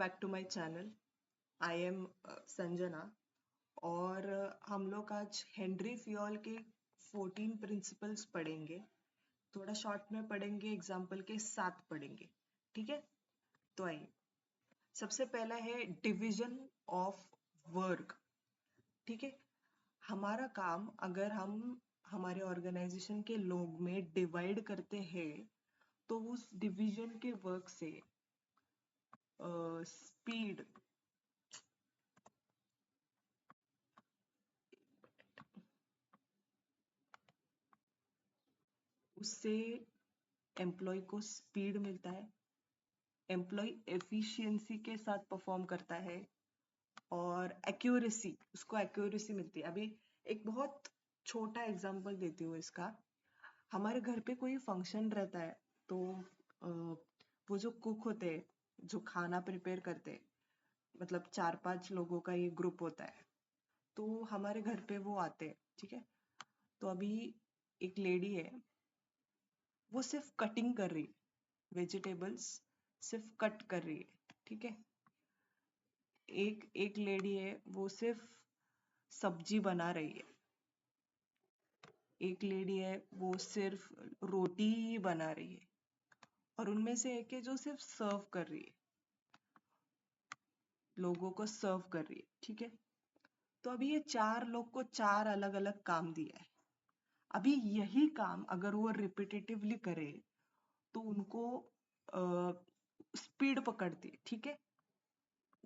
Back to my channel. I am Sanjana और हम लोग आज हेनरी फियोल के 14 प्रिंसिपल्स पढ़ेंगे। थोड़ा शॉर्ट में पढ़ेंगे, एग्जाम्पल के साथ पढ़ेंगे। ठीक है, तो आइए। सबसे पहला है डिवीजन ऑफ वर्क। ठीक है, हमारा काम अगर हम हमारे ऑर्गेनाइजेशन के लोग में डिवाइड करते हैं तो उस डिवीजन के वर्क से स्पीड उससे एम्प्लॉय को स्पीड मिलता है, एम्प्लॉय एफिशिएंसी के साथ परफॉर्म करता है और एक्यूरेसी, उसको एक्यूरेसी मिलती है। अभी एक बहुत छोटा एग्जांपल देती हूँ इसका। हमारे घर पे कोई फंक्शन रहता है तो अ, वो जो कुक होते हैं, जो खाना प्रिपेयर करते हैं, मतलब 4-5 लोगों का ये ग्रुप होता है, तो हमारे घर पे वो आते हैं। ठीक है, तो अभी एक लेडी है, वो सिर्फ कटिंग कर रही है, वेजिटेबल्स सिर्फ कट कर रही है। ठीक है, एक एक लेडी है, वो सिर्फ सब्जी बना रही है। एक लेडी है, वो सिर्फ रोटी ही बना रही है। और उनमें से एक है जो सिर्फ सर्व कर रही है, लोगों को सर्व कर रही है। ठीक है, तो अभी ये 4 लोग को 4 अलग अलग काम दिया है। अभी यही काम अगर वो रिपीटेटिवली करे तो उनको स्पीड पकड़ती है। ठीक है,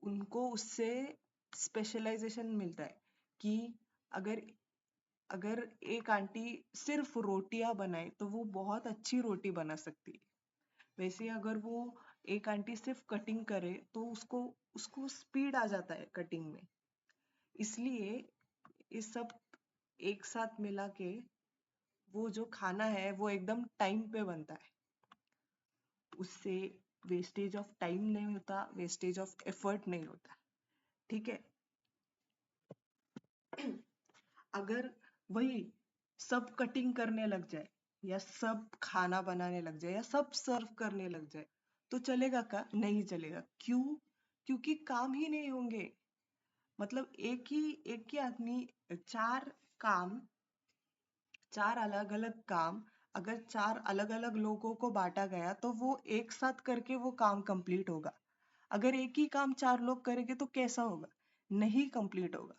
उनको उससे स्पेशलाइजेशन मिलता है कि अगर अगर एक आंटी सिर्फ रोटियां बनाए तो वो बहुत अच्छी रोटी बना सकती है। वैसे अगर वो एक आंटी सिर्फ कटिंग करे तो उसको उसको स्पीड आ जाता है कटिंग में। इसलिए ये सब एक साथ मिला के वो जो खाना है वो एकदम टाइम पे बनता है। उससे वेस्टेज ऑफ टाइम नहीं होता, वेस्टेज ऑफ एफर्ट नहीं होता। ठीक है, अगर वही सब कटिंग करने लग जाए या सब खाना बनाने लग जाए या सब सर्व करने लग जाए तो चलेगा क्या? नहीं चलेगा। क्यों? क्योंकि काम ही नहीं होंगे। मतलब एक ही आदमी चार काम, 4 अलग अलग काम अगर 4 अलग अलग लोगों को बांटा गया तो वो एक साथ करके वो काम कंप्लीट होगा। अगर एक ही काम 4 लोग करेंगे तो कैसा होगा? नहीं कंप्लीट होगा।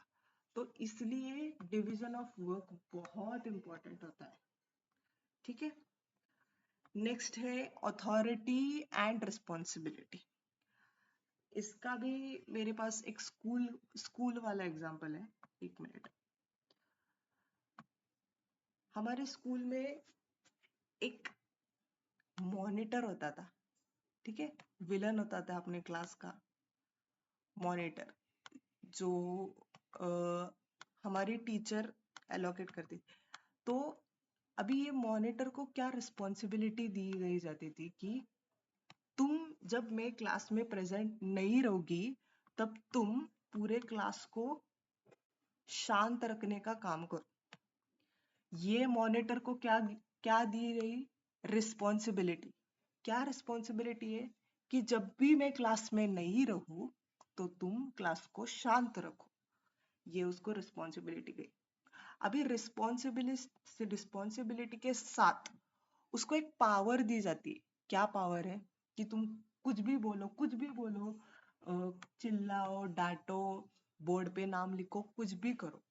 तो इसलिए डिवीजन ऑफ वर्क बहुत इंपॉर्टेंट होता है। ठीक है, नेक्स्ट है अथॉरिटी एंड रिस्पॉन्सिबिलिटी। इसका भी मेरे पास एक स्कूल स्कूल वाला एग्जांपल है। एक मिनट। हमारे स्कूल में एक मॉनिटर होता था। ठीक है, विलन होता था अपने क्लास का मॉनिटर, जो हमारी टीचर एलोकेट करती। तो अभी ये मॉनिटर को क्या रिस्पॉन्सिबिलिटी दी गई जाती थी कि तुम जब मैं क्लास में प्रेजेंट नहीं रहोगी तब तुम पूरे क्लास को शांत रखने का काम करो। ये मॉनिटर को क्या क्या दी गई रिस्पॉन्सिबिलिटी? क्या रिस्पॉन्सिबिलिटी है कि जब भी मैं क्लास में नहीं रहूं तो तुम क्लास को शांत रखो। ये उसको रिस्पॉन्सिबिलिटी गई। अभी रिस्पॉन्सिबिलिटी के साथ उसको एक पावर दी जाती है। क्या पावर है? कि तुम कुछ भी बोलो, कुछ भी बोलो, चिल्लाओ, डांटो, बोर्ड पे नाम लिखो, कुछ भी करो,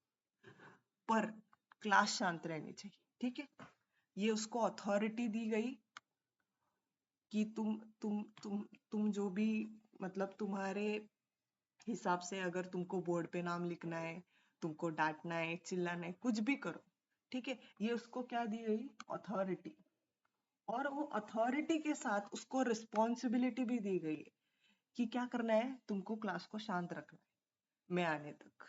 पर क्लास शांत रहनी चाहिए। ठीक है, ये उसको अथॉरिटी दी गई कि तुम जो भी, मतलब तुम्हारे हिसाब से अगर तुमको बोर्ड पे नाम लिखना है, तुमको डांटना है, चिल्लाना है, कुछ भी करो। ठीक है, ये उसको क्या दी गई? अथॉरिटी। और वो अथॉरिटी के साथ उसको रिस्पॉन्सिबिलिटी भी दी गई है कि क्या करना है? तुमको क्लास को शांत रखना है मैं आने तक।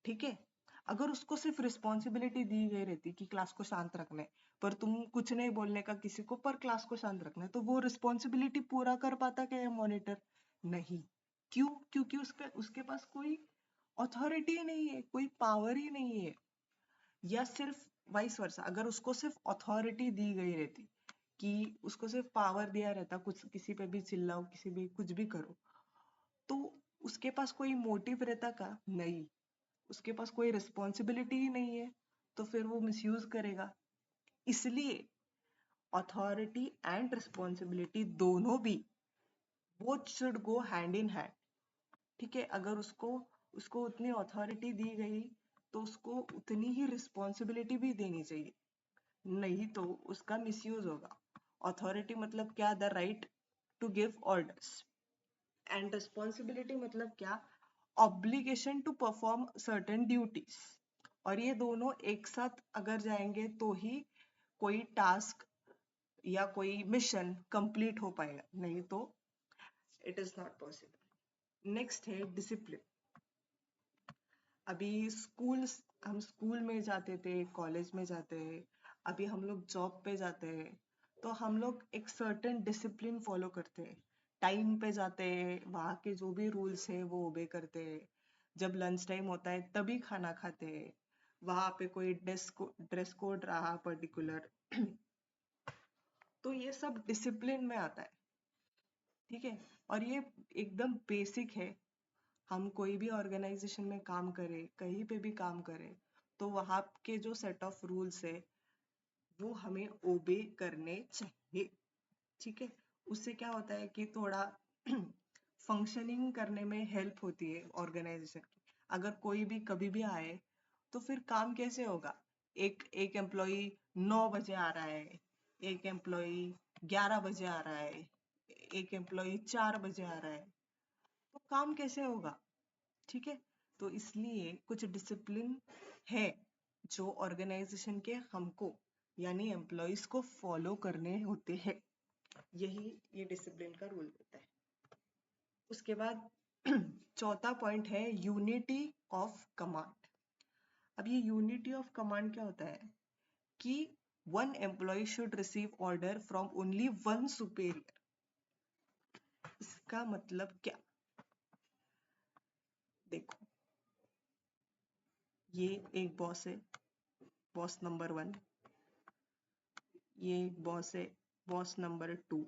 ठीक है, अगर उसको सिर्फ रिस्पॉन्सिबिलिटी दी गई रहती कि क्लास को शांत रखना है, पर तुम कुछ नहीं बोलने का किसी को, पर क्लास को शांत रखना है, तो वो रिस्पॉन्सिबिलिटी पूरा कर पाता क्या मॉनिटर? नहीं। क्यों? क्योंकि उसके पास कोई अथॉरिटी नहीं है, कोई पावर ही नहीं है। या सिर्फ वाइस वर्सा, अगर उसको सिर्फ अथॉरिटी दी गई रहती कि उसको सिर्फ पावर दिया रहता, कुछ किसी पे भी चिल्लाओ, किसी भी कुछ भी करो, तो उसके पास कोई मोटिव रहता का? नहीं। उसके पास कोई रिस्पॉन्सिबिलिटी ही नहीं है, तो फिर वो मिसयूज करेगा। इसलिए अथॉरिटी एंड रिस्पॉन्सिबिलिटी दोनों भी, both should go hand in hand. ठीक है, अगर उसको उसको उतनी अथॉरिटी दी गई तो उसको उतनी ही रिस्पॉन्सिबिलिटी भी देनी चाहिए, नहीं तो उसका मिसयूज होगा। अथॉरिटी मतलब क्या? The right to give orders. And responsibility मतलब क्या? Obligation to perform certain duties. और ये दोनों एक साथ अगर जाएंगे तो ही कोई टास्क या कोई मिशन कंप्लीट हो पाएगा, नहीं तो it is not possible. Next है डिसिप्लिन। अभी हम स्कूल में जाते थे, कॉलेज में जाते हैं, अभी हम लोग जॉब पे जाते हैं, तो हम लोग एक सर्टेन डिसिप्लिन फॉलो करते हैं। टाइम पे जाते हैं, वहाँ के जो भी रूल्स है वो ओबे करते हैं। जब लंच टाइम होता है तभी खाना खाते हैं। वहाँ पे कोई ड्रेस कोड रहा पर्टिकुलर, तो ये सब डिसिप्लिन में आता है। ठीक है, और ये एकदम बेसिक है। हम कोई भी ऑर्गेनाइजेशन में काम करें, कहीं पे भी काम करें, तो वहाँ के जो सेट ऑफ रूल्स है वो हमें ओबे करने चाहिए। ठीक है, उससे क्या होता है कि थोड़ा फंक्शनिंग करने में हेल्प होती है ऑर्गेनाइजेशन की। अगर कोई भी कभी भी आए तो फिर काम कैसे होगा? एक एक एम्प्लॉय 9 बजे आ रहा है, एक एम्प्लॉय 11 बजे आ रहा है, एक एम्प्लॉय 4 बजे आ रहा है, तो काम कैसे होगा? ठीक है, तो इसलिए कुछ डिसिप्लिन है जो ऑर्गेनाइजेशन के हमको यानी एम्प्लॉयज को फॉलो करने होते हैं। यही ये डिसिप्लिन का रूल होता है। उसके बाद चौथा पॉइंट है यूनिटी ऑफ कमांड। अब ये यूनिटी ऑफ कमांड क्या होता है कि one employee should receive order from only one superior. इसका मतलब क्या? देखो, ये एक बॉस है, बॉस नंबर 1। ये एक बॉस है, बॉस नंबर 2।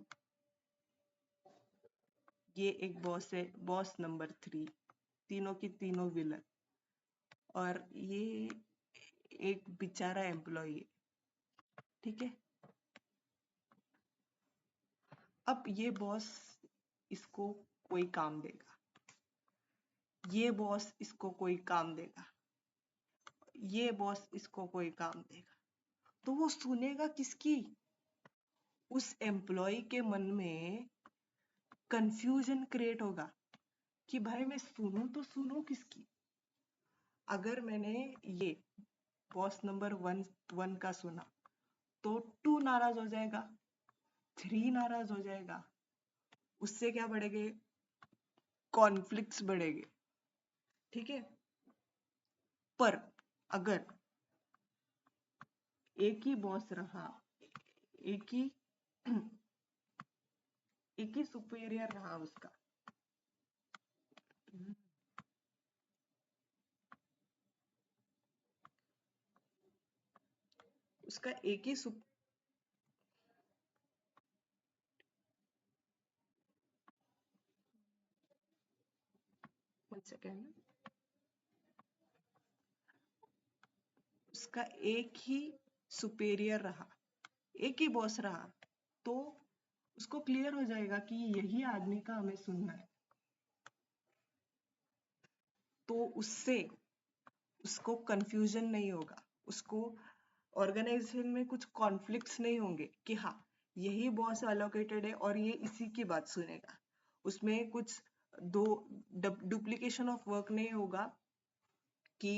ये एक बॉस है, बॉस नंबर 3। तीनों की तीनों विलन। और ये एक बेचारा एम्प्लॉय है। ठीक है, अब ये बॉस इसको कोई काम देगा, ये बॉस इसको कोई काम देगा, ये बॉस इसको कोई काम देगा, तो वो सुनेगा किसकी? उस एम्प्लॉय के मन में कंफ्यूजन क्रिएट होगा कि भाई मैं सुनूं तो सुनूं किसकी। अगर मैंने ये बॉस नंबर 1 का सुना तो 2 नाराज हो जाएगा, 3 नाराज हो जाएगा। उससे क्या बढ़ेंगे? कॉन्फ्लिक्ट्स बढ़ेंगे। ठीक है, पर अगर एक ही बॉस रहा, एक ही एक ही सुपीरियर रहा उसका, उसका एक ही one second, उसका एक ही सुपेरियर रहा, एक ही बॉस रहा, तो उसको क्लियर हो जाएगा कि यही आदमी का हमें सुनना है। तो उससे उसको कंफ्यूजन नहीं होगा, उसको ऑर्गेनाइजेशन में कुछ कॉन्फ्लिक्ट्स नहीं होंगे कि हाँ यही बॉस एलोकेटेड है और ये इसी की बात सुनेगा। उसमें कुछ दो डुप्लीकेशन ऑफ वर्क नहीं होगा कि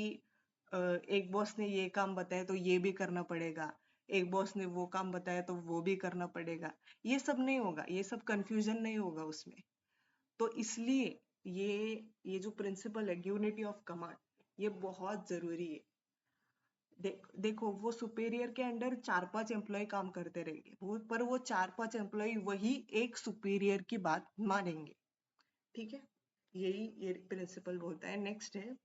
एक बॉस ने ये काम बताया तो ये भी करना पड़ेगा, एक बॉस ने वो काम बताया तो वो भी करना पड़ेगा। ये सब नहीं होगा, ये सब कंफ्यूजन नहीं होगा उसमें। तो इसलिए ये जो प्रिंसिपल है यूनिटी ऑफ कमांड, ये बहुत जरूरी है। देखो, वो सुपेरियर के अंडर 4-5 एम्प्लॉय काम करते रहेंगे, वो 4-5 एम्प्लॉय वही एक सुपेरियर की बात मानेंगे। ठीक है, यही ये प्रिंसिपल बोलता है। नेक्स्ट है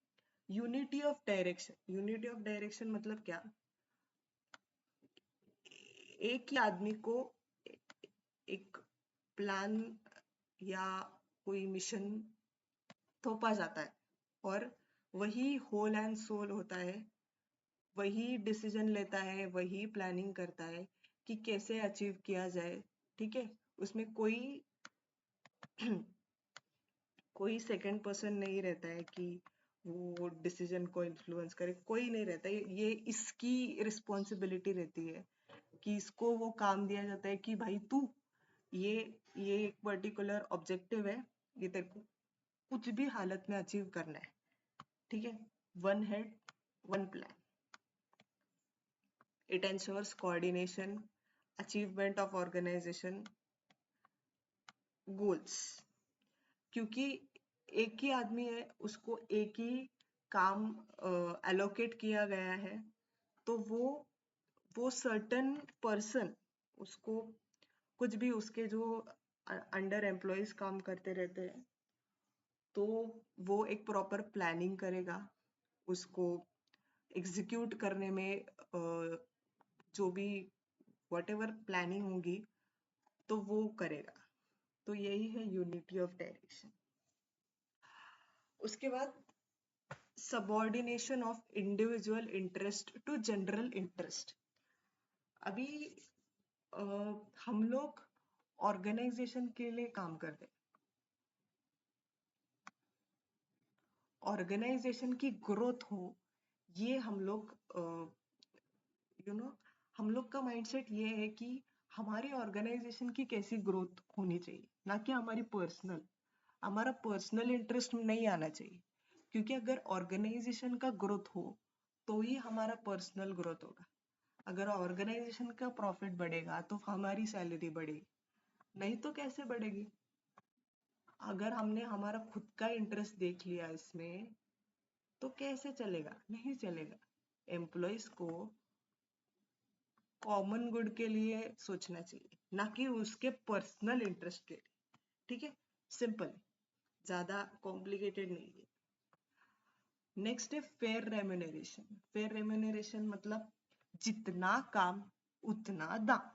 unity of direction. Unity of direction मतलब क्या? एक ही आदमी को एक प्लान या कोई मिशन थोपा जाता है और वही होल एंड सोल होता है, वही डिसीजन लेता है, वही प्लानिंग करता है कि कैसे अचीव किया जाए। ठीक है, उसमें कोई कोई सेकंड पर्सन नहीं रहता है कि वो डिसीजन को इन्फ्लुएंस करे, कोई नहीं रहता है। ये इसकी रिस्पॉन्सिबिलिटी रहती है कि इसको वो काम दिया जाता है कि भाई तू ये ये एक पर्टिकुलर ऑब्जेक्टिव है, ये तेरे को कुछ भी हालत में अचीव करना है। ठीक है, one head one plan, it ensures coordination, achievement of organisation goals. क्योंकि एक ही आदमी है, उसको एक ही काम एलोकेट किया गया है, तो वो सर्टन पर्सन उसको कुछ भी उसके जो अंडर एम्प्लॉयज काम करते रहते हैं, तो वो एक प्रॉपर प्लानिंग करेगा, उसको एग्जीक्यूट करने में जो भी वट एवर प्लानिंग होगी तो वो करेगा। तो यही है यूनिटी ऑफ डायरेक्शन। उसके बाद subordination of individual interest to general interest. अभी हम लोग ऑर्गेनाइजेशन के लिए काम करते हैं, ऑर्गेनाइजेशन की ग्रोथ हो, ये हम लोग हम लोग का माइंडसेट ये है कि हमारी ऑर्गेनाइजेशन की कैसी ग्रोथ होनी चाहिए, ना कि हमारा पर्सनल इंटरेस्ट नहीं आना चाहिए। क्योंकि अगर ऑर्गेनाइजेशन का ग्रोथ हो तो ही हमारा पर्सनल ग्रोथ होगा। अगर ऑर्गेनाइजेशन का प्रॉफिट बढ़ेगा तो हमारी सैलरी बढ़ेगी, नहीं तो कैसे बढ़ेगी? अगर हमने हमारा खुद का इंटरेस्ट देख लिया इसमें तो कैसे चलेगा? नहीं चलेगा। एम्प्लॉयज को कॉमन गुड के लिए सोचना चाहिए, ना कि उसके पर्सनल इंटरेस्ट के लिए। ठीक है, सिंपल, ज्यादा कॉम्प्लिकेटेड नहीं है। नेक्स्ट है फेयर रेम्यूनरेशन। फेयर रेम्यूनरेशन मतलब जितना काम उतना दाम।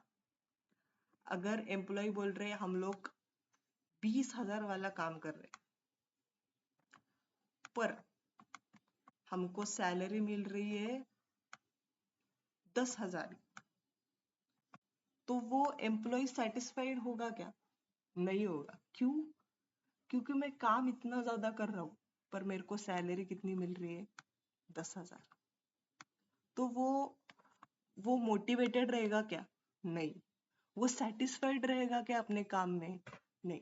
अगर एम्प्लॉय बोल रहे हैं हम लोग 20,000 वाला काम कर रहे हैं, पर हमको सैलरी मिल रही है 10,000, तो वो एम्प्लॉय सेटिस्फाइड होगा क्या? नहीं होगा। क्यों? क्योंकि मैं काम इतना ज्यादा कर रहा हूँ पर मेरे को सैलरी कितनी मिल रही है? 10,000। तो वो मोटिवेटेड रहेगा क्या? नहीं। वो सेटिस्फाइड रहेगा क्या अपने काम में? नहीं।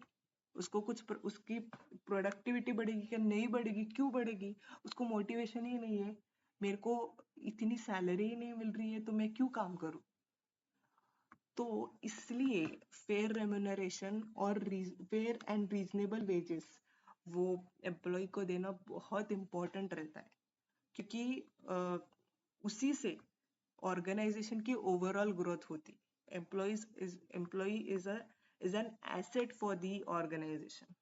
उसको उसकी प्रोडक्टिविटी बढ़ेगी क्या? नहीं बढ़ेगी। क्यों बढ़ेगी? उसको मोटिवेशन ही नहीं है, मेरे को इतनी सैलरी ही नहीं मिल रही है तो मैं क्यों काम करूं? तो इसलिए फेयर रेम्यूनरेशन और फेयर एंड रीजनेबल वेजेस वो एम्प्लॉय को देना बहुत इंपॉर्टेंट रहता है। क्योंकि उसी से ऑर्गेनाइजेशन की ओवरऑल ग्रोथ होती। Employee is an asset for the organisation.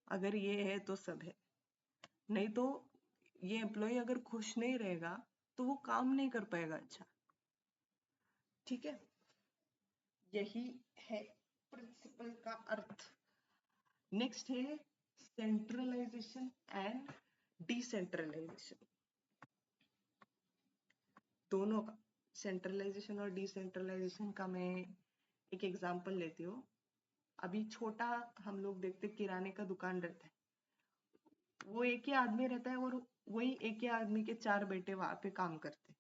अगर ये है तो सब है, नहीं तो ये एम्प्लॉय अगर खुश नहीं रहेगा तो वो काम नहीं कर पाएगा अच्छा। ठीक है, यही है प्रिंसिपल का अर्थ। नेक्स्ट है सेंट्रलाइजेशन एंड डिसेंट्रलाइजेशन। दोनों का, सेंट्रलाइजेशन और डिसेंट्रलाइजेशन का मैं एक एग्जांपल लेती हूँ। अभी छोटा हम लोग देखते किराने का दुकान रहता है, वो एक ही आदमी रहता है और वही एक ही आदमी के 4 बेटे वहां पे काम करते हैं।